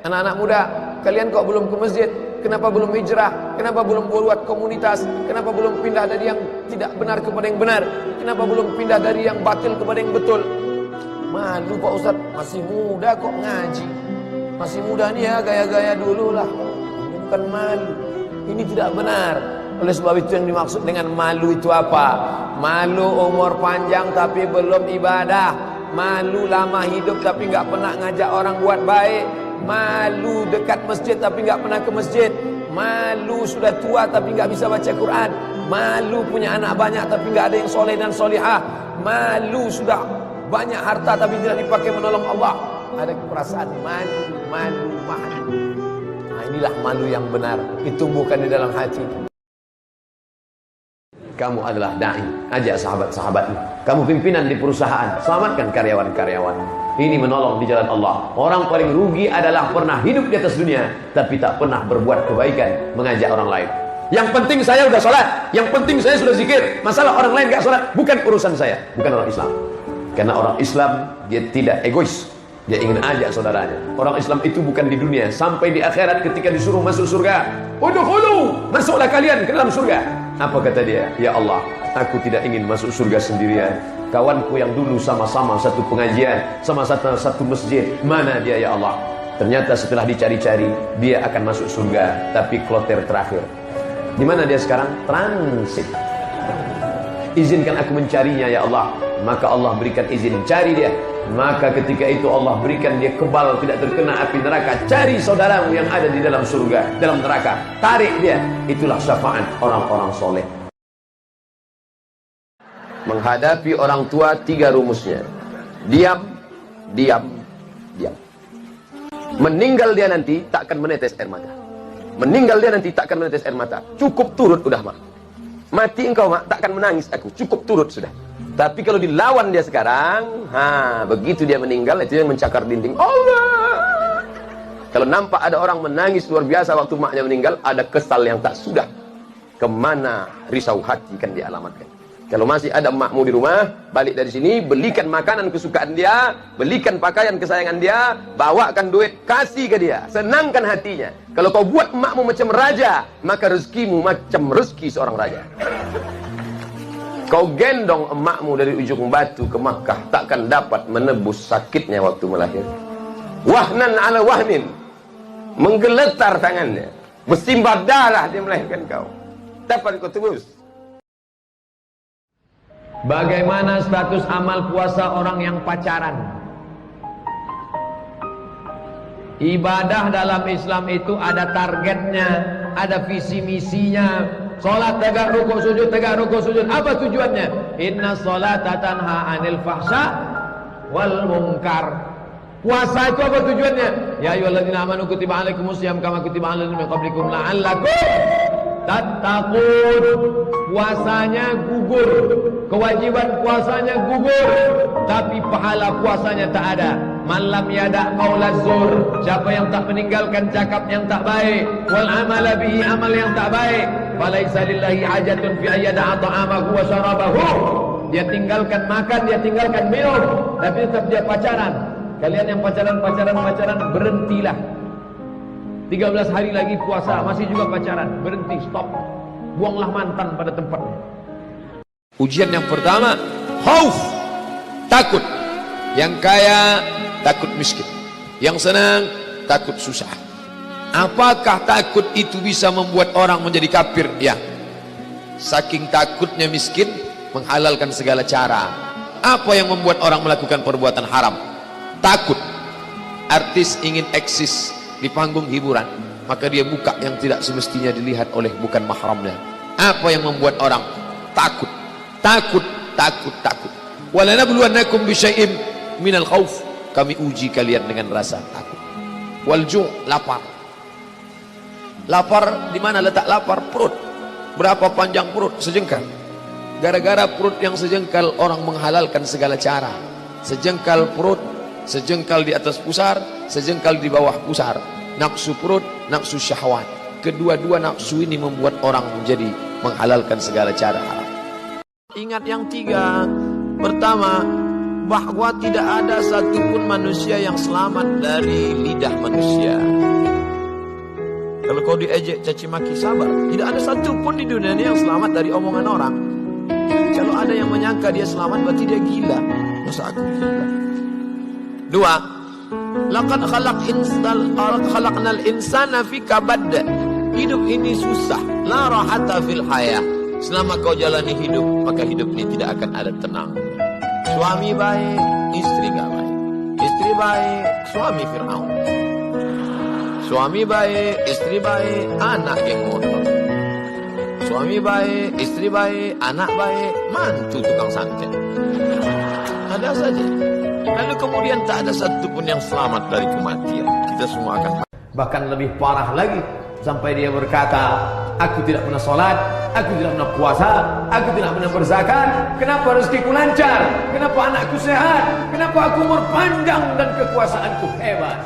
Anak-anak muda, kalian kok belum ke masjid? Kenapa belum hijrah? Kenapa belum buat komunitas? Kenapa belum pindah dari yang tidak benar kepada yang benar? Kenapa belum pindah dari yang batil kepada yang betul? Malu Pak Ustaz, masih muda kok ngaji. Masih muda nih ya, gaya-gaya dulu lah. Ini bukan malu. Ini tidak benar. Oleh sebab itu yang dimaksud dengan malu itu apa? Malu umur panjang tapi belum ibadah. Malu lama hidup tapi nggak pernah ngajak orang buat baik. Malu dekat masjid tapi nggak pernah ke masjid. Malu sudah tua tapi nggak bisa baca Quran. Malu punya anak banyak tapi nggak ada yang soleh dan solihah. Malu sudah banyak harta tapi tidak dipakai menolong Allah. Ada perasaan malu. Nah, inilah malu yang benar, ditumbuhkan di dalam hati. Kamu adalah da'i, ajak sahabat-sahabatmu. Kamu pimpinan di perusahaan, selamatkan karyawan-karyawan. Ini menolong di jalan Allah. Orang paling rugi adalah pernah hidup di atas dunia tapi tak pernah berbuat kebaikan, mengajak orang lain. Yang penting saya sudah sholat, yang penting saya sudah zikir. Masalah orang lain gak sholat, bukan urusan saya. Bukan orang Islam. Karena orang Islam, dia tidak egois. Dia ingin ajak saudaranya. Orang Islam itu bukan di dunia, sampai di akhirat ketika disuruh masuk surga. Udkhulu, masuklah kalian ke dalam surga. Apa kata dia? Ya Allah, aku tidak ingin masuk surga sendirian. Kawanku yang dulu sama-sama satu pengajian, sama satu masjid, mana dia ya Allah? Ternyata setelah dicari-cari, dia akan masuk surga, tapi kloter terakhir. Di mana dia sekarang? Transit. Izinkan aku mencarinya ya Allah. Maka Allah berikan izin, cari dia. Maka ketika itu Allah berikan dia kebal, tidak terkena api neraka. Cari saudaramu yang ada di dalam surga, dalam neraka, tarik dia. Itulah syafaat orang-orang soleh. Menghadapi orang tua 3 rumusnya. Diam. Meninggal dia nanti tak akan menetes air mata. Meninggal dia nanti tak akan menetes air mata. Cukup turut udah mak. Mati engkau mak, tak akan menangis aku. Cukup turut sudah. Tapi kalau dilawan dia sekarang, begitu dia meninggal, itu yang mencakar dinding Allah. Kalau nampak ada orang menangis luar biasa waktu maknya meninggal, ada kesal yang tak sudah. Kemana risau hati kan dia alamatkan. Kalau masih ada emakmu di rumah, balik dari sini, belikan makanan kesukaan dia, belikan pakaian kesayangan dia, bawakan duit, kasih ke dia, senangkan hatinya. Kalau kau buat emakmu macam raja, maka rezekimu macam rezeki seorang raja. Kau gendong emakmu dari ujung batu ke Makkah, takkan dapat menebus sakitnya waktu melahirkan. Wahnan ala wahnin, menggeletar tangannya, bersimbah darah dia melahirkan kau. Dapat kau tebus. Bagaimana status amal puasa orang yang pacaran? Ibadah dalam Islam itu ada targetnya, ada visi misinya. Salat tegak rukuk sujud, tegak rukuk sujud. Apa tujuannya? Inna sholata tanha anil fahsya wal munkar. Puasa itu apa tujuannya? Ya ayyuhalladzina amanu kutiba alaikumusiyam kama kutiba alal ladzina min qablikum la'allakum tattaqun. Puasanya gugur, kewajiban puasanya gugur, tapi pahala puasanya tak ada. Man lam yada' qaulaz zur, siapa yang tak meninggalkan cakap yang tak baik, wal amala bihi, amal yang tak baik, falaisa lillahi hajatun fi ayyada'a ta'amahu wa syarabahu. Dia tinggalkan makan, dia tinggalkan minum, tapi tetap dia pacaran. Kalian yang pacaran, berhentilah. 13 hari lagi puasa, masih juga pacaran, berhenti, stop. Buanglah mantan pada tempatnya. Ujian yang pertama, khauf, takut. Yang kaya takut miskin, yang senang takut susah. Apakah takut itu bisa membuat orang menjadi kafir? Ya. Saking takutnya miskin, menghalalkan segala cara. Apa yang membuat orang melakukan perbuatan haram? Takut. Artis ingin eksis di panggung hiburan, maka dia buka yang tidak semestinya dilihat oleh bukan mahramnya. Apa yang membuat orang takut? Takut. Walanabluwannakum bisyai'im minal khauf. Kami uji kalian dengan rasa takut. Wal ju', lapar. Lapar di mana letak lapar? Perut. Berapa panjang perut? Sejengkal. Gara-gara perut yang sejengkal, orang menghalalkan segala cara. Sejengkal perut, sejengkal di atas pusar, sejengkal di bawah pusar. Nafsu perut, nafsu syahwat. Kedua-dua nafsu ini membuat orang menjadi menghalalkan segala cara haram. Ingat yang 3. Pertama, bahwa tidak ada satupun manusia yang selamat dari lidah manusia. Kalau kau diejek caci maki, sabar. Tidak ada satupun di dunia ini yang selamat dari omongan orang. Kalau ada yang menyangka dia selamat, berarti dia gila. Masa aku gila? Dua, laqad khalaqnal insana fi kabad. Hidup ini susah. La rahata fil hayah. Selama kau jalani hidup, maka hidup ini tidak akan ada tenang. Suami baik, istri gak baik. Istri baik, suami Fir'aun. Suami baik, istri baik, anak geng motor. Suami baik, istri baik, anak baik, mantu tukang santet. Ada saja. Lalu kemudian tak ada satupun yang selamat dari kematian. Kita semua akan mati. Bahkan lebih parah lagi, sampai dia berkata, aku tidak pernah sholat, aku tidak pernah puasa, aku tidak pernah berzakat. Kenapa rezekiku lancar? Kenapa anakku sehat? Kenapa aku umur panjang dan kekuasaanku hebat?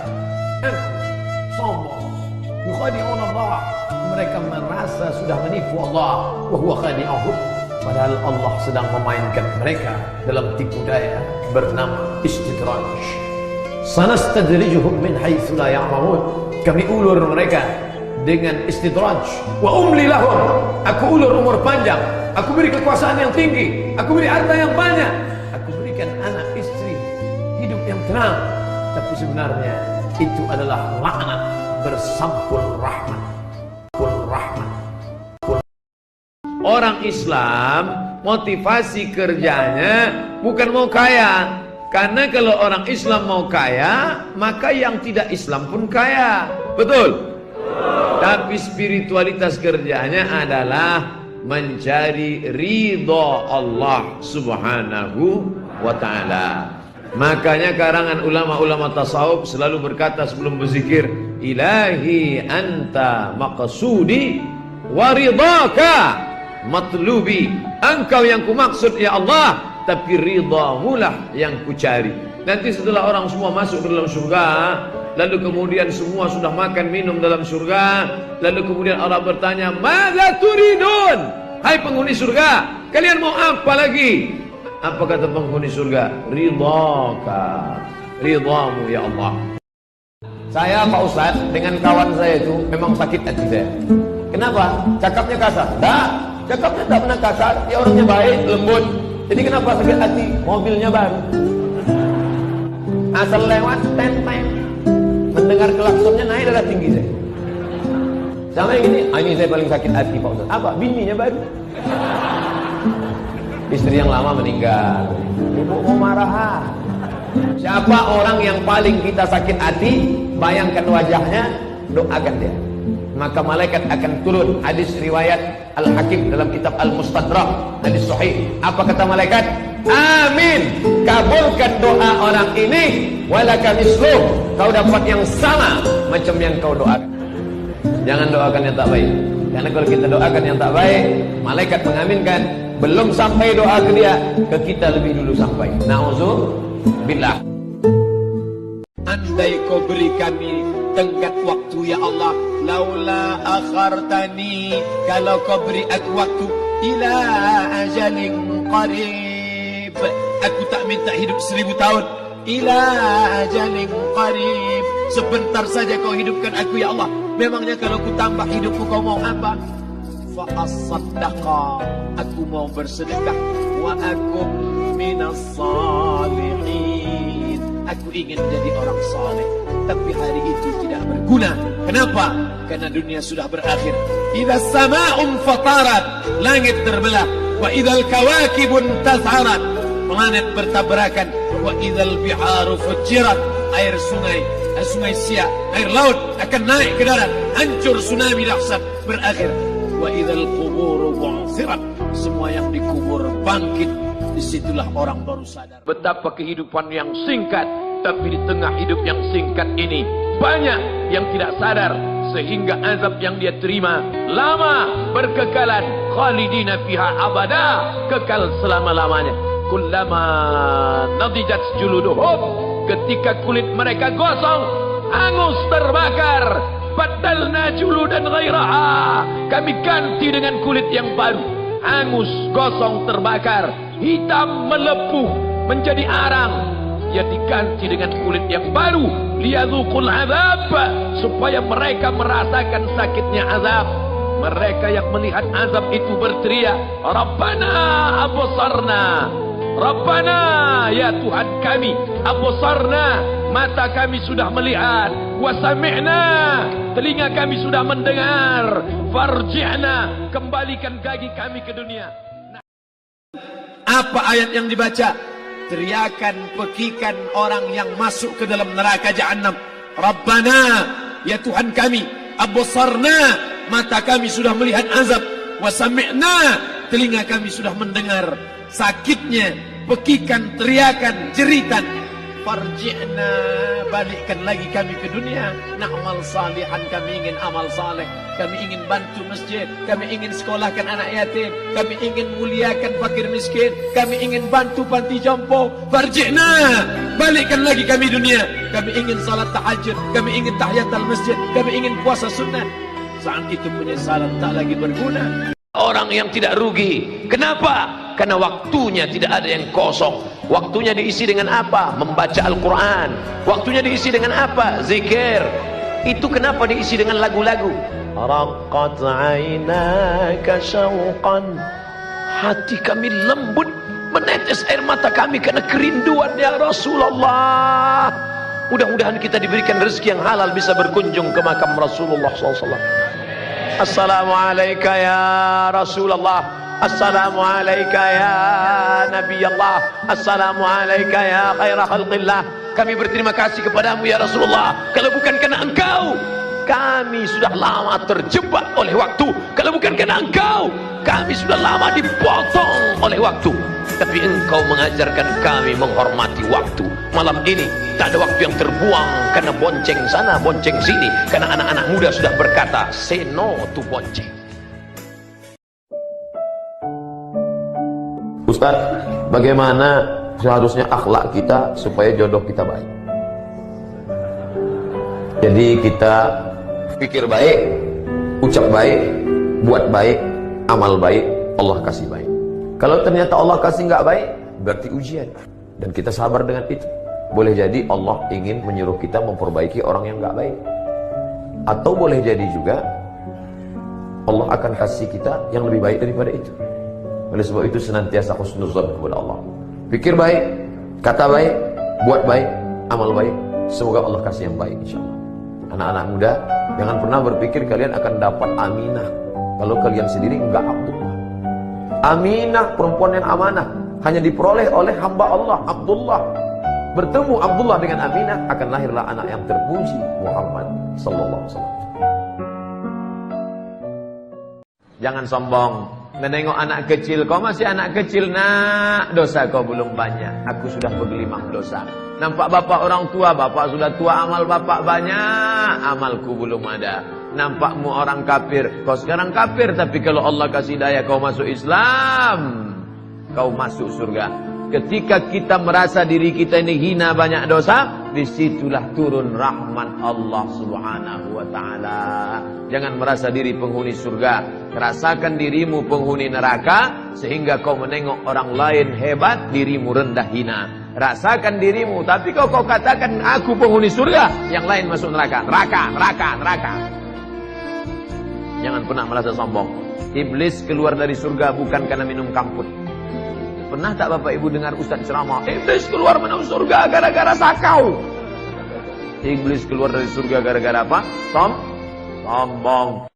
Sombong. Yukhadi'un Allah. Mereka merasa sudah menipu Allah. Wa huwa khadi'uhum. Padahal Allah sedang memainkan mereka dalam tipu daya bernama istidraj. Sanastadrijuhum min haitsu la ya'lamun. Kami ulur mereka dengan istidraj. Wa umli lahum. Aku ulur umur panjang, aku beri kekuasaan yang tinggi, aku beri harta yang banyak, aku berikan anak istri hidup yang tenang. Tapi sebenarnya itu adalah laknat bersampul rahmat. Orang Islam motivasi kerjanya bukan mau kaya. Karena kalau orang Islam mau kaya, maka yang tidak Islam pun kaya. Betul? Tapi spiritualitas kerjanya adalah mencari ridha Allah subhanahu wa ta'ala. Makanya karangan ulama-ulama tasawuf selalu berkata sebelum berzikir, ilahi anta maqsudi wa ridhaka matlubi. Engkau yang kumaksud ya Allah, tapi ridhamu lah yang kucari. Nanti setelah orang semua masuk ke dalam surga, lalu kemudian semua sudah makan minum dalam surga, lalu kemudian Allah bertanya, "Madza turidun?" Hai penghuni surga, kalian mau apa lagi? Apa kata penghuni surga? Ridhaka, ridhamu ya Allah. Saya Pak Ustaz dengan kawan saya itu memang sakit hati saya. Kenapa? Cakapnya kasar. Enggak, cakapnya tak pernah kasar, dia orangnya baik, lembut. Jadi kenapa sakit hati? Mobilnya baru. Asal lewat, ten-ten. Mendengar klaksonnya naik darah tinggi saya. Sama yang ini, ini saya paling sakit hati Pak Ustaz. Apa? Bininya baru. Istri yang lama meninggal. Ibu mau marah. Siapa orang yang paling kita sakit hati? Bayangkan wajahnya, doakan dia. Maka malaikat akan turun. Hadis riwayat Al-Hakim dalam kitab Al-Mustadrak, hadis sahih. Apa kata malaikat? Amin, kabulkan doa orang ini. Walaka misluh, kau dapat yang sama macam yang kau doakan. Jangan doakan yang tak baik. Karena kalau kita doakan yang tak baik, malaikat mengaminkan. Belum sampai doa ke dia, ke kita lebih dulu sampai. Na'udzubillah. Andai kau beri kami tenggat waktu ya Allah, laula akhartani, kalau kau beri aku waktu, ila ajalin qarib, aku tak minta hidup 1000 tahun, ila ajalin qarib, sebentar saja kau hidupkan aku ya Allah. Memangnya kalau ku tambah hidupku kau mau apa? Fa as-saddaqa, aku mau bersedekah, wa akum minas salihin, aku ingin jadi orang saleh. Tapi hari itu tidak berguna. Kenapa? Karena dunia sudah berakhir. Idza sama'un fatarat, langit terbelah. Wa idzal kawakibun tas'arat, planet bertabrakan. Wa idzal biharu fujirat, air sungai Siak, air laut akan naik ke darat, hancur tsunami dahsyat berakhir. Wa idzal quburu bu'thirat, semua yang dikubur bangkit. Disitulah orang baru sadar betapa kehidupan yang singkat. Tapi di tengah hidup yang singkat ini banyak yang tidak sadar, sehingga azab yang dia terima lama, berkekalan, khalidina fiha abada, kekal selama-lamanya. Kullama nadijat juluduhum, ketika kulit mereka gosong, hangus, terbakar, badalna juludan ghairaha, kami ganti dengan kulit yang baru, hangus, gosong, terbakar, hitam, melepuh, menjadi arang, ia diganti dengan kulit yang baru, liyadzuqul azab, supaya mereka merasakan sakitnya azab. Mereka yang melihat azab itu berteriak, Rabbana absarna, Rabbana, ya Tuhan kami, absarna, mata kami sudah melihat, wa sami'na, telinga kami sudah mendengar, farji'na, kembalikan lagi kami ke dunia. Apa ayat yang dibaca? Teriakan, pekikan orang yang masuk ke dalam neraka Jahannam. Rabbana, ya Tuhan kami, absarna, mata kami sudah melihat azab, wa sami'na, telinga kami sudah mendengar sakitnya, pekikan, teriakan, jeritan. Farji'na, balikkan lagi kami ke dunia. Na'mal salihan, kami ingin amal saleh, kami ingin bantu masjid, kami ingin sekolahkan anak yatim, kami ingin muliakan fakir miskin, kami ingin bantu panti jompo. Farji'na, balikkan lagi kami dunia. Kami ingin salat tahajud, kami ingin tahiyatul masjid, kami ingin puasa sunnah. Saat itu penyesalan tak lagi berguna. Orang yang tidak rugi. Kenapa? Karena waktunya tidak ada yang kosong. Waktunya diisi dengan apa? Membaca Al-Quran. Waktunya diisi dengan apa? Zikir. Itu kenapa diisi dengan lagu-lagu? Raqqat 'ainaka syauqan. Hati kami lembut, menetes air mata kami karena kerinduan ya Rasulullah. Mudah-mudahan kita diberikan rezeki yang halal, bisa berkunjung ke makam Rasulullah SAW. Assalamualaikum ya Rasulullah, assalamualaikum ya Nabi Allah, assalamualaikum ya khaira khalqillah. Kami berterima kasih kepadamu ya Rasulullah. Kalau bukan karena engkau, kami sudah lama terjebak oleh waktu. Kalau bukan karena engkau, kami sudah lama dipotong oleh waktu. Tapi engkau mengajarkan kami menghormati waktu. Malam ini tak ada waktu yang terbuang karena bonceng sana, bonceng sini. Karena anak-anak muda sudah berkata, say no to bonceng. Ustaz, bagaimana seharusnya akhlak kita supaya jodoh kita baik? Jadi kita pikir baik, ucap baik, buat baik, amal baik, Allah kasih baik. Kalau ternyata Allah kasih nggak baik, berarti ujian. Dan kita sabar dengan itu. Boleh jadi Allah ingin menyuruh kita memperbaiki orang yang nggak baik. Atau boleh jadi juga Allah akan kasih kita yang lebih baik daripada itu. Oleh sebab itu senantiasa husnuzan kepada Allah. Pikir baik, kata baik, buat baik, amal baik. Semoga Allah kasih yang baik insyaAllah. Anak-anak muda, jangan pernah berpikir kalian akan dapat Aminah kalau kalian sendiri enggak Abdullah. Aminah, perempuan yang amanah, hanya diperoleh oleh hamba Allah, Abdullah. Bertemu Abdullah dengan Aminah, akan lahirlah anak yang terpuji, Muhammad sallallahu alaihi wasallam. Jangan sombong menengok anak kecil. Kau masih anak kecil nak, dosa kau belum banyak, aku sudah bergelimang dosa. Nampak bapak orang tua, bapak sudah tua, amal bapak banyak, amalku belum ada. Nampakmu orang kafir, kau sekarang kafir, tapi kalau Allah kasih daya kau masuk Islam, kau masuk surga. Ketika kita merasa diri kita ini hina, banyak dosa, disitulah turun rahmat Allah subhanahu wa ta'ala. Jangan merasa diri penghuni surga, rasakan dirimu penghuni neraka, sehingga kau menengok orang lain hebat, dirimu rendah hina. Rasakan dirimu, tapi kau katakan aku penghuni surga, yang lain masuk neraka. Neraka. Jangan pernah merasa sombong. Iblis keluar dari surga bukan karena minum kamput. Pernah tak Bapak Ibu dengar Ustaz ceramah, iblis keluar minum surga gara-gara sakau? Iblis keluar dari surga gara-gara apa? Sombong.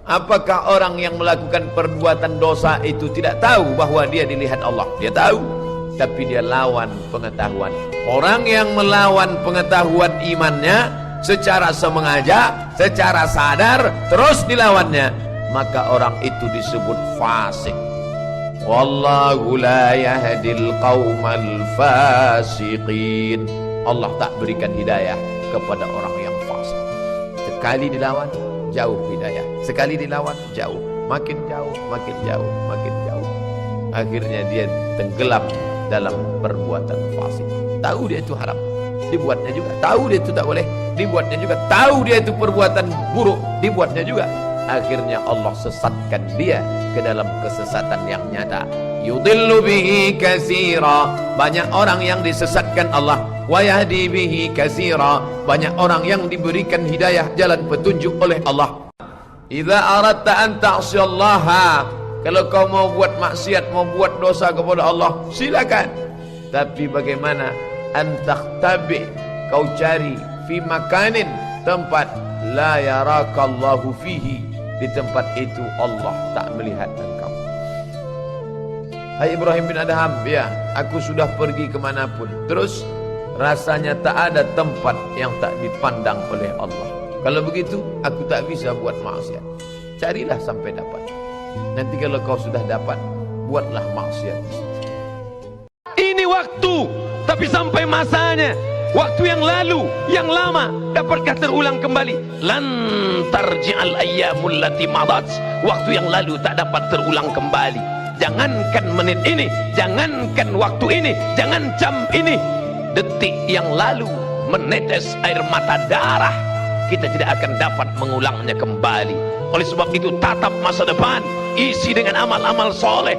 Apakah orang yang melakukan perbuatan dosa itu tidak tahu bahwa dia dilihat Allah? Dia tahu, tapi dia lawan pengetahuan. Orang yang melawan pengetahuan imannya secara sengaja, secara sadar, terus dilawannya, maka orang itu disebut fasik. Wallahu la yahdil qaumal fasiqin. Allah tak berikan hidayah kepada orang yang fasik. Sekali dilawan, jauh hidayah. Sekali dilawan, jauh. Makin jauh, makin jauh, makin jauh. Akhirnya dia tenggelam dalam perbuatan fasik. Tahu dia itu haram, dibuatnya juga. Tahu dia itu tak boleh, dibuatnya juga. Tahu dia itu perbuatan buruk, dibuatnya juga. Akhirnya Allah sesatkan dia ke dalam kesesatan yang nyata. Yudillu bihi katsira, banyak orang yang disesatkan Allah. Wa yahdi bihi katsira, banyak orang yang diberikan hidayah jalan petunjuk oleh Allah. Idza aradta an ta'siyallaha, kalau kau mau buat maksiat, mau buat dosa kepada Allah, silakan. Tapi bagaimana antakhtabi, kau cari fi makanin, tempat la yarakallahu fihi, di tempat itu Allah tak melihat engkau. Hai Ibrahim bin Adham, ya, aku sudah pergi kemanapun, terus rasanya tak ada tempat yang tak dipandang oleh Allah. Kalau begitu, aku tak bisa buat maksiat. Carilah sampai dapat. Nanti kalau kau sudah dapat, buatlah maksiat. Ini waktu, tapi sampai masanya. Waktu yang lalu, yang lama, dapatkah terulang kembali? Lan tarji'al ayyamul lati madat. Waktu yang lalu tak dapat terulang kembali. Jangankan menit ini, jangankan waktu ini, jangan jam ini, detik yang lalu menetes air mata darah, kita tidak akan dapat mengulangnya kembali. Oleh sebab itu, tatap masa depan, isi dengan amal-amal soleh,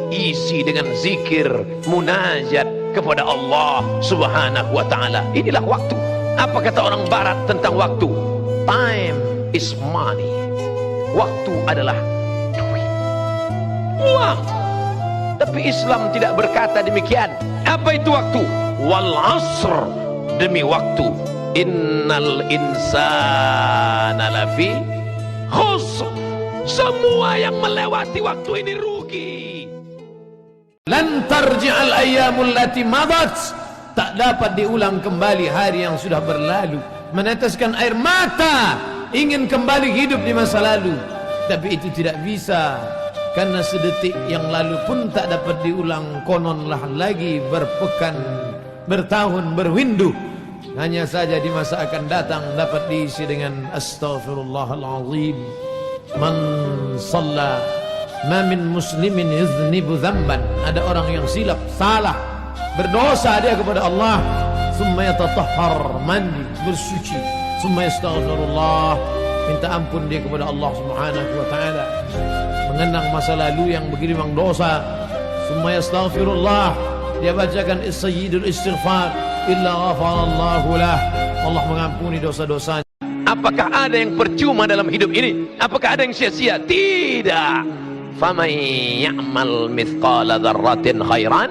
isi dengan zikir, munajat kepada Allah Subhanahu wa ta'ala. Inilah waktu. Apa kata orang barat tentang waktu? Time is money. Waktu adalah duit, uang. Tapi Islam tidak berkata demikian. Apa itu waktu? Wal asr, demi waktu. Innal insana lafi khusr, semua yang melewati waktu ini rugi. Lan tarji'al ayyamul lati madat, tak dapat diulang kembali hari yang sudah berlalu. Meneteskan air mata, ingin kembali hidup di masa lalu, tapi itu tidak bisa, karena sedetik yang lalu pun tak dapat diulang. Kononlah lagi berpekan, bertahun, berwindu. Hanya saja di masa akan datang dapat diisi dengan astaghfirullahalazim. Man shalla, ma min muslimin yuznibu dzamban, ada orang yang silap, salah, berdosa dia kepada Allah, summa yatatahhar, mandi, bersuci, summa yastaghfirullah, minta ampun dia kepada Allah Subhanahu wa taala, mengenang masa lalu yang begini dosa, summa yastaghfirullah, dia bacakan sayyidul istighfar, illa ghafarallahu lah, Allah mengampuni dosa-dosanya. Apakah ada yang percuma dalam hidup ini? Apakah ada yang sia-sia? Tidak. Faman ya'mal mithqala dzarratin khairan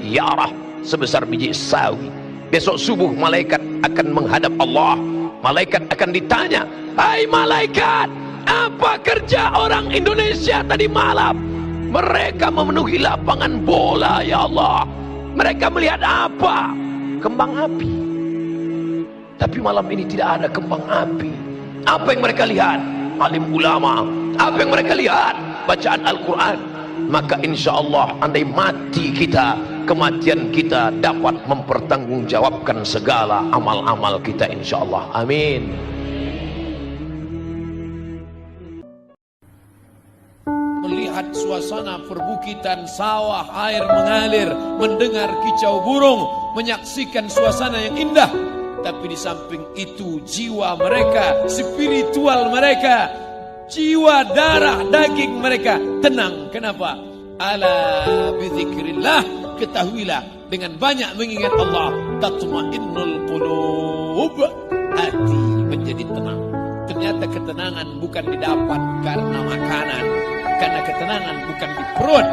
yarah, sebesar biji sawi. Besok subuh malaikat akan menghadap Allah. Malaikat akan ditanya, hai malaikat, apa kerja orang Indonesia tadi malam? Mereka memenuhi lapangan bola, ya Allah. Mereka melihat apa? Kembang api. Tapi malam ini tidak ada kembang api. Apa yang mereka lihat? Alim ulama. Apa yang mereka lihat? Bacaan Al-Quran. Maka insya Allah, andai mati kita, kematian kita dapat mempertanggungjawabkan segala amal-amal kita, insya Allah. Amin. Melihat suasana perbukitan, sawah, air mengalir, mendengar kicau burung, menyaksikan suasana yang indah. Tapi di samping itu jiwa mereka, spiritual mereka, jiwa darah daging mereka tenang. Kenapa? Ala bizikrillah, ketahuilah dengan banyak mengingat Allah tatmainnul qulub, hati menjadi tenang. Ternyata ketenangan bukan didapat karena makanan, karena ketenangan bukan di perut,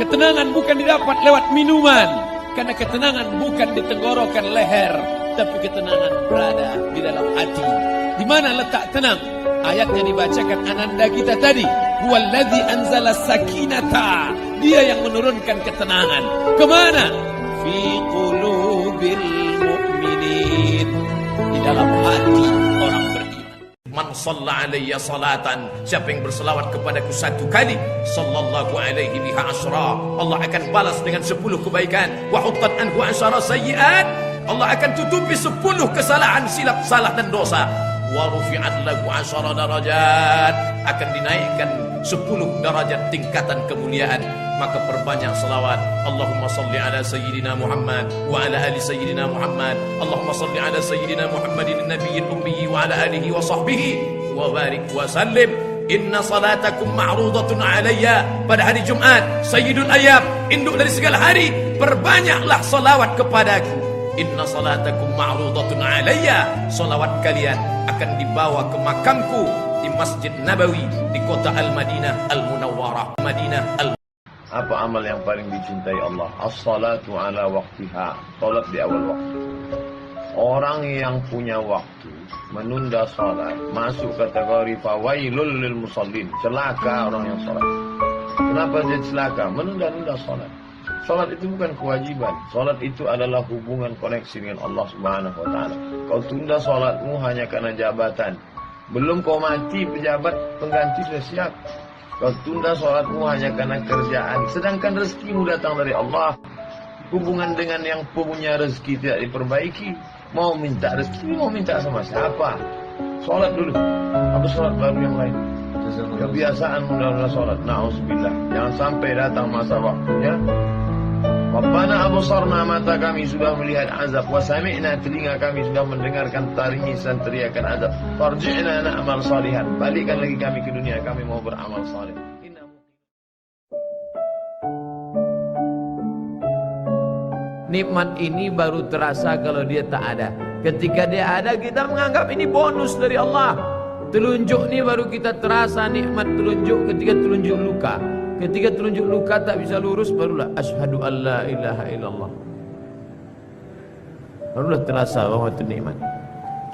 ketenangan bukan didapat lewat minuman, karena ketenangan bukan di tenggorokan leher, tapi ketenangan berada di dalam hati. Di mana letak tenang? Ayatnya dibacakan ananda kita tadi. Huwallazi anzala sakinata. Dia yang menurunkan ketenangan. Kemana? Fi qulubil mu'minin. Di dalam hati orang beriman. Man shalla alayya salatan, siapa yang berselawat kepadaku satu kali, sallallahu alaihi biha asyra, Allah akan balas dengan 10 kebaikan. Wa huttat anhu asyara sayyi'at, Allah akan tutupi 10 kesalahan, silap, salah dan dosa. Wa rufi'at lahu 10 darajat, akan dinaikkan 10 derajat tingkatan kemuliaan. Maka perbanyak selawat. Allahumma salli ala sayyidina Muhammad wa ala ali sayyidina Muhammad. Allahumma salli ala sayyidina Muhammadin nabiyil ummi wa ala alihi wa sahbihi wa barik wa sallim. Inna salatakum ma'rudatun alayya. Pada hari Jumat, Sayyidul Ayyam, induk dari segala hari, perbanyaklah salawat kepadaku. Inna salatakum ma'rudatun alayya. Salawat kalian akan dibawa ke makamku di Masjid Nabawi di kota Al-Madinah Al-Munawwarah. Apa amal yang paling dicintai Allah? As-salatu ala waqtiha. Salat di awal waktu. Orang yang punya waktu menunda salat masuk kategori fawailul lil musallin. Celaka orang yang salat. Kenapa dia celaka? Menunda-nunda salat. Salat itu bukan kewajiban. Salat itu adalah hubungan koneksi dengan Allah Subhanahu wa taala. Kau tunda salatmu hanya karena jabatan. Belum kau mati, pejabat pengganti sudah siap. Kau tunda salatmu hanya karena kerjaan. Sedangkan rezekimu datang dari Allah. Hubungan dengan yang punya rezeki tidak diperbaiki. Mau minta rezeki, mau minta sama siapa? Salat dulu. Apa salat baru yang lain? Kebiasaan menunda salat. Na'udzubillah. Jangan sampai datang masa waktunya. Rabbana absarna, mata kami sudah melihat azab, wa sami'na, telinga kami sudah mendengarkan tangisan teriakan azab. Farji'na na'mal salihan, balikkan lagi kami ke dunia, kami mau beramal saleh. Nikmat ini baru terasa kalau dia tak ada. Ketika dia ada, kita menganggap ini bonus dari Allah. Telunjuk ni baru kita terasa nikmat telunjuk ketika telunjuk luka. Ketika telunjuk luka tak bisa lurus, barulah asyhadu an la ilaha illallah. Barulah terasa bahwa itu nikmat.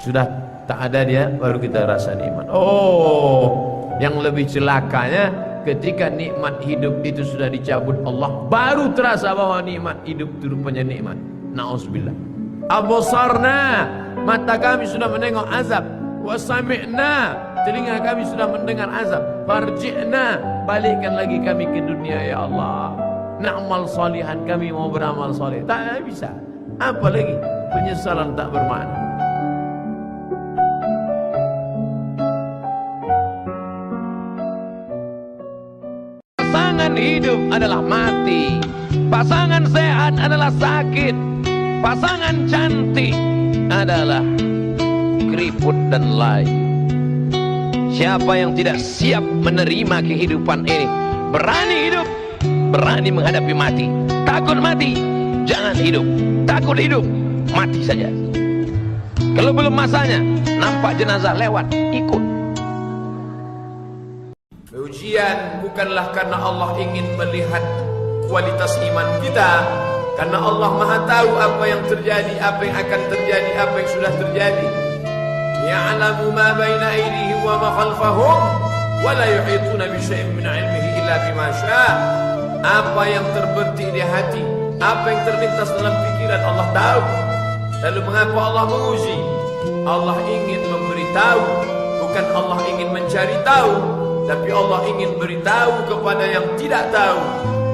Sudah tak ada dia, baru kita rasa nikmat. Oh, yang lebih celakanya ketika nikmat hidup itu sudah dicabut Allah, baru terasa bahwa nikmat hidup itu rupanya nikmat. Na'udzubillah. Absarna, mata kami sudah menengok azab. Wa sami'na, telinga kami sudah mendengar azab. Farji'na, balikkan lagi kami ke dunia ya Allah. Na'mal salihan, kami mau beramal saleh. Tak bisa. Apa lagi? Penyesalan tak bermakna. Pasangan hidup adalah mati. Pasangan sehat adalah sakit. Pasangan cantik adalah keriput dan lain. Siapa yang tidak siap menerima kehidupan ini, berani hidup, berani menghadapi mati. Takut mati, jangan hidup. Takut hidup, mati saja. Kalau belum masanya, nampak jenazah lewat, ikut. Ujian bukanlah karena Allah ingin melihat kualitas iman kita, karena Allah Maha tahu apa yang terjadi, apa yang akan terjadi, apa yang sudah terjadi. Ya'lamu ma baina aydihim wa ma khalfahum wa la yuhituna bi syai'in min 'ilmihi illa bima syaa. Apa yang terbetik di hati, apa yang terlintas dalam pikiran, Allah tahu. Lalu mengapa Allah menguji? Allah ingin memberitahu, bukan Allah ingin mencari tahu, tapi Allah ingin beritahu kepada yang tidak tahu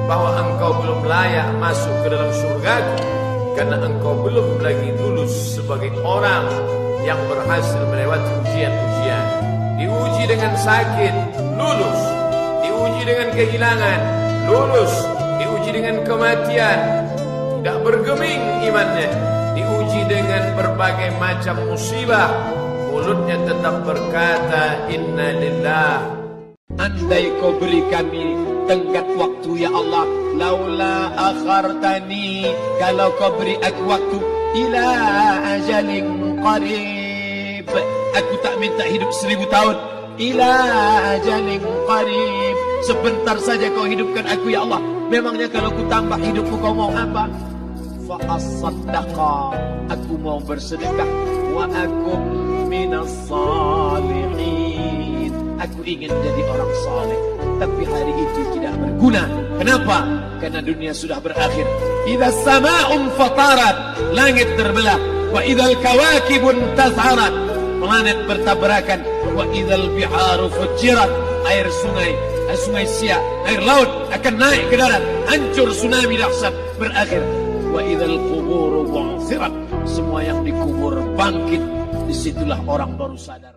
bahwa engkau belum layak masuk ke dalam surgaku, karena engkau belum lagi lulus sebagai orang yang berhasil melewati ujian-ujian. Diuji dengan sakit, lulus. Diuji dengan kehilangan, lulus. Diuji dengan kematian, tidak bergeming imannya. Diuji dengan berbagai macam musibah, mulutnya tetap berkata inna lillah. Andai kau beri kami tenggat waktu ya Allah, laula akhartani, kalau kau beri aku waktu ila ajalin qarib, aku tak minta hidup 1000 tahun. Ila ajalin qarib, sebentar saja kau hidupkan aku ya Allah. Memangnya kalau ku tambah hidupku kau mau apa? Fa as-saddaqa, aku mau bersedekah. Wa akum minas salihin, aku ingin jadi orang saleh. Tapi hari itu tidak berguna. Kenapa? Karena dunia sudah berakhir. Idza sama'un fatarat, langit terbelah. Wa idzal kawakibun tazharat, planet bertabrakan. Wa idzal biharu fujirat, air sungai Siak, air laut akan naik ke darat, hancur tsunami dahsyat berakhir. Wa idzal quburu bu'thirat, semua yang dikubur bangkit. Disitulah orang baru sadar.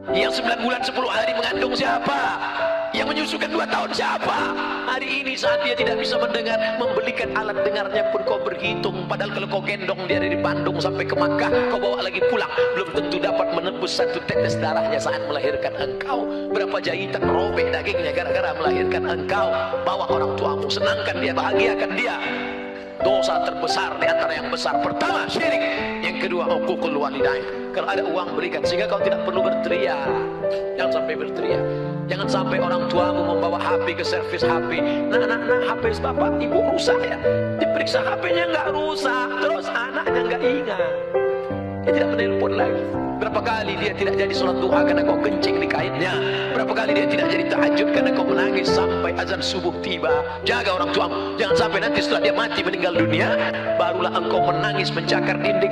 Yang 9 bulan 10 hari mengandung siapa? Yang menyusukan 2 tahun siapa? Hari ini saat dia tidak bisa mendengar, membelikan alat dengarnya pun kau berhitung. Padahal kalau kau gendong dia dari Bandung sampai ke Makkah, kau bawa lagi pulang, belum tentu dapat menebus 1 tetes darahnya saat melahirkan engkau. Berapa jahitan robek dagingnya gara-gara melahirkan engkau. Bawa orang tuamu, senangkan dia, bahagiakan dia. Dosa terbesar di antara yang besar, pertama syirik, yang kedua uququl walidain. Kalau ada uang berikan, sehingga kau tidak perlu berteriak. Jangan sampai berteriak. Jangan sampai orang tuamu membawa HP ke servis HP. Nah, HP bapak ibu rusak ya, diperiksa HP-nya nggak rusak, terus anaknya nggak ingat, dia tidak menelpon lagi. Berapa kali dia tidak jadi sholat duha karena kau kencing di kainnya. Berapa kali dia tidak jadi tahajud karena kau menangis sampai azan subuh tiba. Jaga orang tuamu. Jangan sampai nanti setelah dia mati meninggal dunia, barulah engkau menangis mencakar dinding.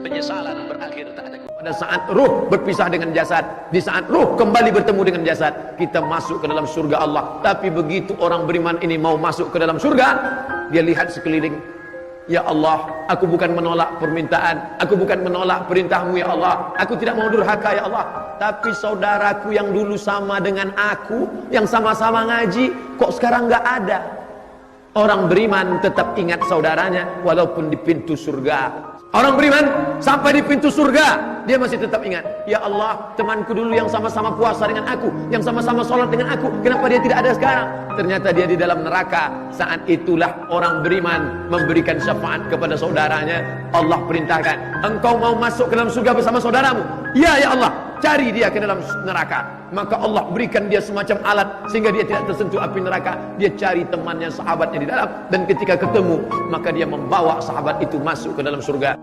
Penyesalan berakhir tak ada. Pada saat ruh berpisah dengan jasad, di saat ruh kembali bertemu dengan jasad, kita masuk ke dalam surga Allah. Tapi begitu orang beriman ini mau masuk ke dalam surga, dia lihat sekeliling. Ya Allah, aku bukan menolak permintaan, aku bukan menolak perintahmu ya Allah, aku tidak mau durhaka ya Allah. Tapi saudaraku yang dulu sama dengan aku, yang sama-sama ngaji, kok sekarang gak ada. Orang beriman tetap ingat saudaranya walaupun di pintu surga. Orang beriman sampai di pintu surga, dia masih tetap ingat. Ya Allah, temanku dulu yang sama-sama puasa dengan aku, yang sama-sama sholat dengan aku, kenapa dia tidak ada sekarang? Ternyata dia di dalam neraka. Saat itulah orang beriman memberikan syafaat kepada saudaranya. Allah perintahkan, engkau mau masuk ke dalam surga bersama saudaramu? Ya, ya Allah, cari dia ke dalam neraka. Maka Allah berikan dia semacam alat sehingga dia tidak tersentuh api neraka. Dia cari temannya, sahabatnya di dalam, dan ketika ketemu, maka dia membawa sahabat itu masuk ke dalam surga.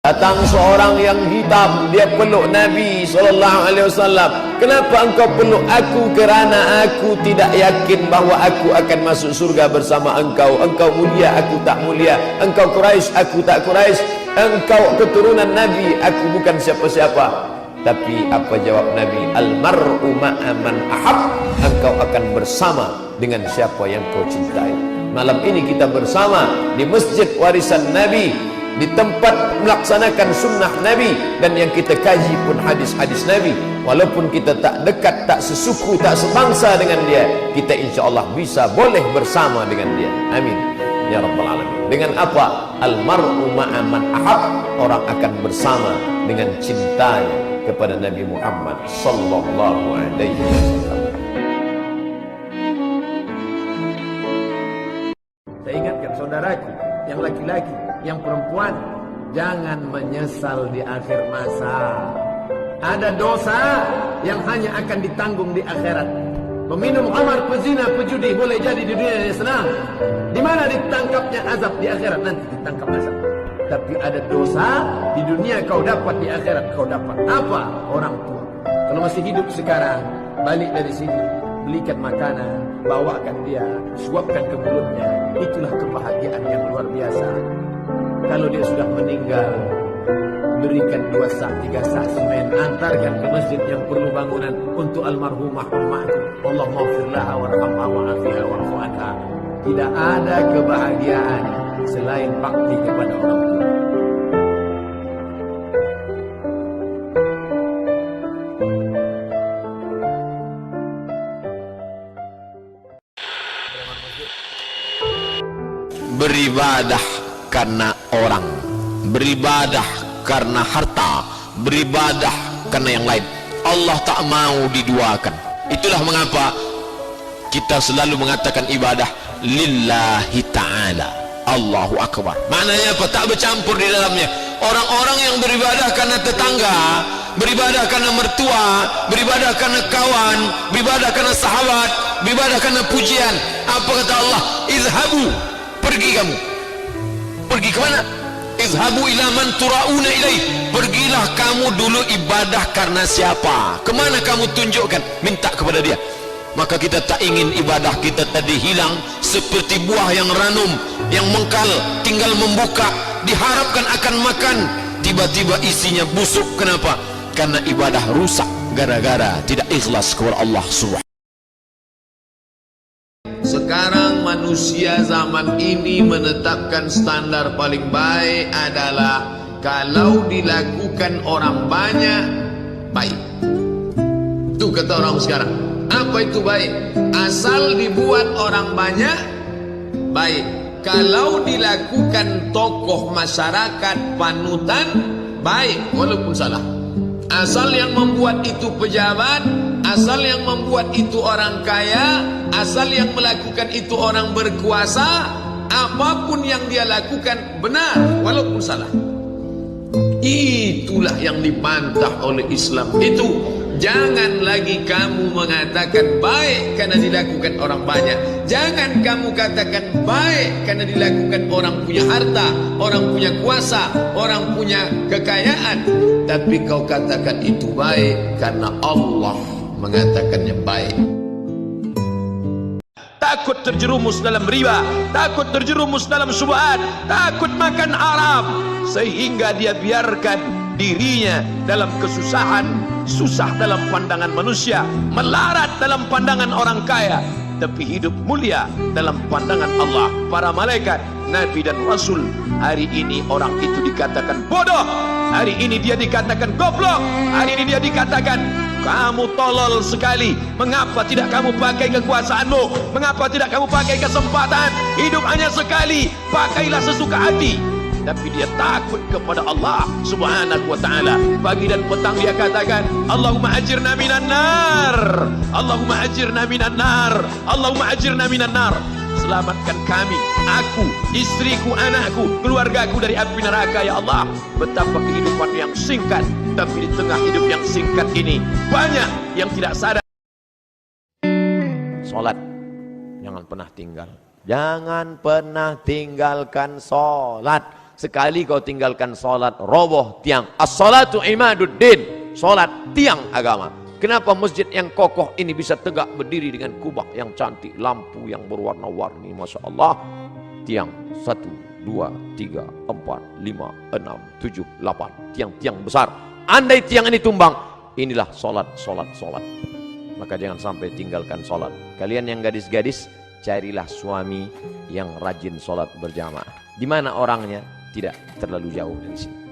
Datang seorang yang hitam, dia peluk Nabi SAW. Kenapa engkau peluk aku? Kerana aku tidak yakin bahawa aku akan masuk surga bersama engkau. Engkau mulia, aku tak mulia. Engkau Quraisy, aku tak Quraisy. Engkau keturunan Nabi, aku bukan siapa-siapa. Tapi apa jawab Nabi? Al-mar'u ma'a man ahab. Engkau akan bersama dengan siapa yang kau cintai. Malam ini kita bersama di Masjid Warisan Nabi, di tempat melaksanakan sunnah Nabi, dan yang kita kaji pun hadis-hadis Nabi. Walaupun kita tak dekat, tak sesuku, tak sebangsa dengan dia, kita insyaAllah bisa boleh bersama dengan dia. Amin ya Rabbal Alamin. Dengan apa? Al-mar'u ma'a man ahab. Orang akan bersama dengan cintanya kepada Nabi Muhammad sallallahu alaihi wasallam. Saya ingatkan saudaraku yang laki-laki, yang perempuan, jangan menyesal di akhir masa. Ada dosa yang hanya akan ditanggung di akhirat. Peminum khamar, pezina, pejudi boleh jadi di dunia yang senang. Di mana ditangkapnya azab? Di akhirat nanti ditangkap azab. Tapi ada dosa di dunia kau dapat, di akhirat kau dapat. Apa? Orang tua. Kalau masih hidup sekarang, balik dari sini, belikan makanan, bawakan dia, suapkan ke mulutnya. Itulah kebahagiaan yang luar biasa. Kalau dia sudah meninggal, berikan 2 sak, 3 sak semen, antarkan ke masjid yang perlu bangunan untuk almarhumah ummahku. Allah maghfirlaha warhamha wa'afiha wa'fu anha. Tidak ada kebahagiaan selain bakti kepada orang tua. Beribadah karena orang, beribadah karena harta, beribadah karena yang lain. Allah tak mau diduakan. Itulah mengapa kita selalu mengatakan ibadah lillahi ta'ala. Allahu Akbar. Maknanya apa? Tak bercampur di dalamnya. Orang-orang yang beribadah karena tetangga, beribadah karena mertua, beribadah karena kawan, beribadah karena sahabat, beribadah karena pujian. Apa kata Allah? Izhabu, pergi kamu. Pergi ke mana? Izhabu ila man turauna ilaih. Pergilah kamu dulu ibadah karena siapa? Kemana kamu tunjukkan? Minta kepada dia. Maka kita tak ingin ibadah kita tadi hilang seperti buah yang ranum, yang mengkal, tinggal membuka, diharapkan akan makan, tiba-tiba isinya busuk. Kenapa? Karena ibadah rusak gara-gara tidak ikhlas kepada Allah Subhanahu. Sekarang manusia zaman ini menetapkan standar paling baik adalah kalau dilakukan orang banyak, baik. Itu kata orang sekarang. Apa itu baik? Asal dibuat orang banyak, baik. Kalau dilakukan tokoh masyarakat panutan, baik walaupun salah. Asal yang membuat itu pejabat, asal yang membuat itu orang kaya, asal yang melakukan itu orang berkuasa, apapun yang dia lakukan benar walaupun salah. Itulah yang dibantah oleh Islam. Itu jangan lagi kamu mengatakan baik karena dilakukan orang banyak. Jangan kamu katakan baik karena dilakukan orang punya harta, orang punya kuasa, orang punya kekayaan. Tapi kau katakan itu baik karena Allah mengatakannya baik. Takut terjerumus dalam riba, takut terjerumus dalam syubhat, takut makan haram, sehingga dia biarkan dirinya dalam kesusahan, susah dalam pandangan manusia, melarat dalam pandangan orang kaya, tapi hidup mulia dalam pandangan Allah, para malaikat, Nabi dan Rasul. Hari ini orang itu dikatakan bodoh, hari ini dia dikatakan goblok, hari ini dia dikatakan kamu tolol sekali. Mengapa tidak kamu pakai kekuasaanmu? Mengapa tidak kamu pakai kesempatan? Hidup hanya sekali, pakailah sesuka hati. Tapi dia takut kepada Allah Subhanahu wa ta'ala. Pagi dan petang dia katakan, Allahumma ajirna minan nar, Allahumma ajirna minan nar, Allahumma ajirna minan nar. Selamatkan kami, aku, istriku, anakku, keluargaku dari api neraka ya Allah. Betapa kehidupan yang singkat, tapi di tengah hidup yang singkat ini banyak yang tidak sadar. Salat jangan pernah tinggal. Jangan pernah tinggalkan salat. Sekali kau tinggalkan salat, roboh tiang. As-salatu imaduddin. Salat tiang agama. Kenapa masjid yang kokoh ini bisa tegak berdiri dengan kubah yang cantik, lampu yang berwarna-warni, Masya Allah. Tiang 1, 2, 3, 4, 5, 6, 7, 8. Tiang-tiang besar. Andai tiang ini tumbang, inilah salat. Maka jangan sampai tinggalkan salat. Kalian yang gadis-gadis, carilah suami yang rajin salat berjamaah. Di mana orangnya? Tidak terlalu jauh dari sini.